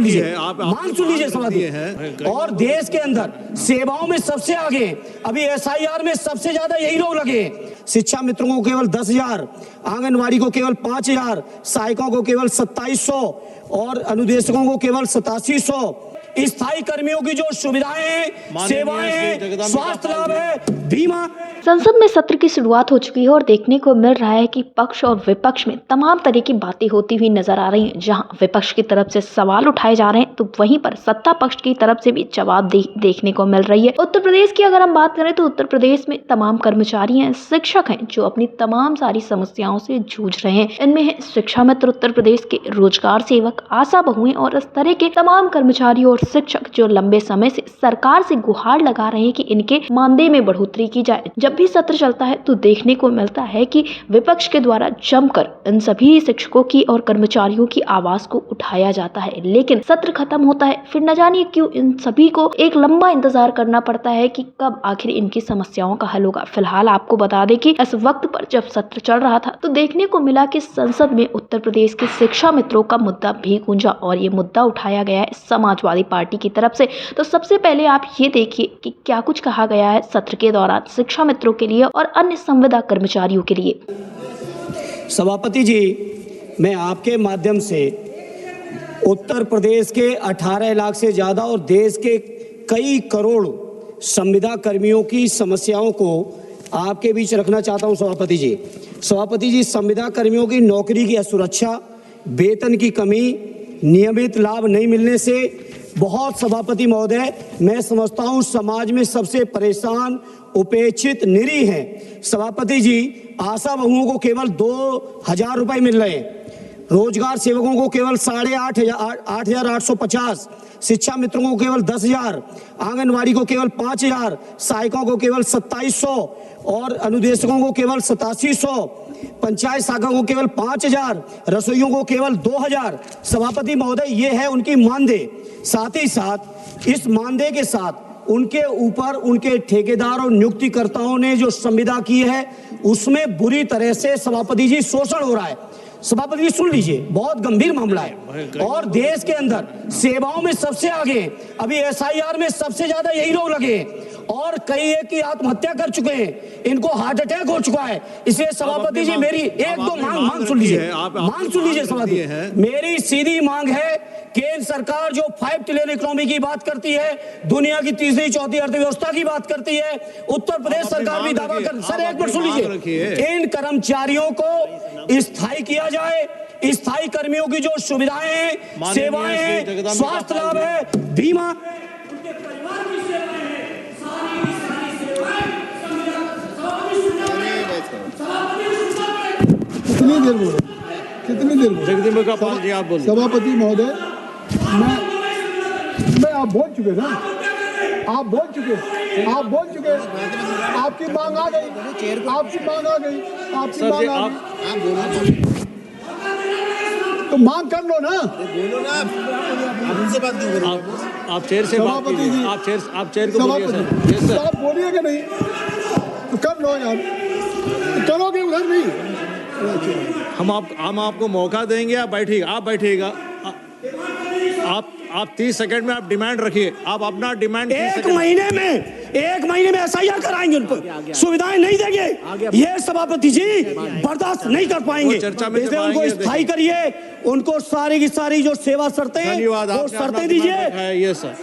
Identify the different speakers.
Speaker 1: लीजिए, मांग सुन लीजिए सभापति। और देश के अंदर सेवाओं में सबसे आगे, अभी एसआईआर में सबसे ज्यादा यही लोग लगे। शिक्षा मित्रों को केवल 10,000, आंगनवाड़ी को केवल 5,000, सहायकों को केवल 2700 और अनुदेशकों को केवल 8700। स्थायी कर्मियों की जो सुविधाएं, सेवाएं, स्वास्थ्य लाभ है, बीमा।
Speaker 2: संसद में सत्र की शुरुआत हो चुकी है और देखने को मिल रहा है कि पक्ष और विपक्ष में तमाम तरह की बातें होती हुई नजर आ रही हैं। जहां विपक्ष की तरफ से सवाल उठाए जा रहे हैं तो वहीं पर सत्ता पक्ष की तरफ से भी जवाब देखने को मिल रही है। उत्तर प्रदेश की अगर हम बात करें तो उत्तर प्रदेश में तमाम कर्मचारी हैं, शिक्षक हैं जो अपनी तमाम सारी समस्याओं से जूझ रहे हैं। इनमें है शिक्षा मित्र उत्तर प्रदेश के, रोजगार सेवक, आशा बहुएं और इस तरह के तमाम कर्मचारी और शिक्षक जो लंबे समय से सरकार से गुहार लगा रहे हैं कि इनके मानदेय में बढ़ोतरी की जाए। जब भी सत्र चलता है तो देखने को मिलता है कि विपक्ष के द्वारा जमकर इन सभी शिक्षकों की और कर्मचारियों की आवाज को उठाया जाता है, लेकिन सत्र खत्म होता है फिर न जानिए क्यों इन सभी को एक लंबा इंतजार करना पड़ता है कि कब आखिर इनकी समस्याओं का हल होगा। फिलहाल आपको बता दें कि इस वक्त पर जब सत्र चल रहा था तो देखने को मिला कि संसद में उत्तर प्रदेश के शिक्षा मित्रों का मुद्दा भी गूंजा और ये मुद्दा उठाया गया है समाजवादी पार्टी की तरफ से। तो सबसे पहले आप ये देखिए कि क्या कुछ कहा गया है सत्र के दौरान शिक्षा मित्रों के लिए और अन्य संविदा कर्मचारियों के लिए।
Speaker 1: सभापति जी, मैं आपके माध्यम से उत्तर प्रदेश के 18 लाख से ज्यादा और देश के कई करोड़ संविदा कर्मियों की समस्याओं को आपके बीच रखना चाहता हूं। सभापति जी, संविदा कर्मियों की नौकरी की असुरक्षा, वेतन की कमी, नियमित लाभ नहीं मिलने से बहुत, सभापति महोदय, मैं समझता हूं समाज में सबसे परेशान, उपेक्षित, निरीह हैं। सभापति जी, आशा बहुओं को केवल 2,000 रुपए मिल रहे हैं, रोजगार सेवकों को केवल 8,850, शिक्षा मित्रों को केवल 10,000, आंगनवाड़ी को केवल 5,000, सहायकों को केवल 2700 और अनुदेशकों को केवल 8700, पंचायत शाखा को केवल 5,000, रसोइयों को केवल 2,000। सभापति महोदय, ये है उनकी मानदेय। साथ ही साथ इस मानदेय के साथ उनके ऊपर उनके ठेकेदार और नियुक्तिकर्ताओं ने जो संविदा की है उसमें बुरी तरह से, सभापति जी, शोषण हो रहा है। सभापति जी सुन लीजिए, बहुत गंभीर मामला है। और देश के अंदर सेवाओं में सबसे आगे, अभी एसआईआर में सबसे ज्यादा यही लोग लगे और कई एक की आत्महत्या कर चुके हैं, इनको हार्ट अटैक हो चुका है। इसलिए सभापति जी मेरी एक दो मांग सुन लीजिए, मांग सुन लीजिए सभापति। मेरी सीधी मांग है, केंद्र सरकार जो 5 ट्रिलियन इकोनॉमी की बात करती है, दुनिया की तीसरी चौथी अर्थव्यवस्था की बात करती है, उत्तर प्रदेश सरकार भी दावा कर, सर एक मिनट सुन लीजिए, इन कर्मचारियों को स्थायी किया जाए। स्थायी कर्मियों की जो सुविधाएं हैं, सेवाएं हैं, स्वास्थ्य लाभ है, बीमा, उनके परिवार की सेवाएं हैं,
Speaker 3: कितनी देर बोले, सभापति महोदय, मैं आप बोल चुके ना, आप बोल चुके, आपकी मांग आ गई, तो मांग कर लो ना, बोलो ना, आप उनसे बात क्यों करो?
Speaker 4: आप चेयर से बात कीजिए, आप चेयर को बोलिए सर।
Speaker 3: आप बोलिएगा नहीं तो कर लो यार, करोगे उधर नहीं।
Speaker 4: हम आपको मौका देंगे, आप बैठिएगा। आप 30 सेकंड में आप डिमांड रखिए, आप अपना डिमांड
Speaker 1: एक महीने में एसआईआर कराएंगे, उनको सुविधाएं नहीं देंगे, ये सभापति जी बर्दाश्त नहीं कर पाएंगे। इसलिए उनको स्थायी करिए, उनको सारी की सारी जो सेवा शर्तें, वो शर्तें दीजिए।
Speaker 4: ये सर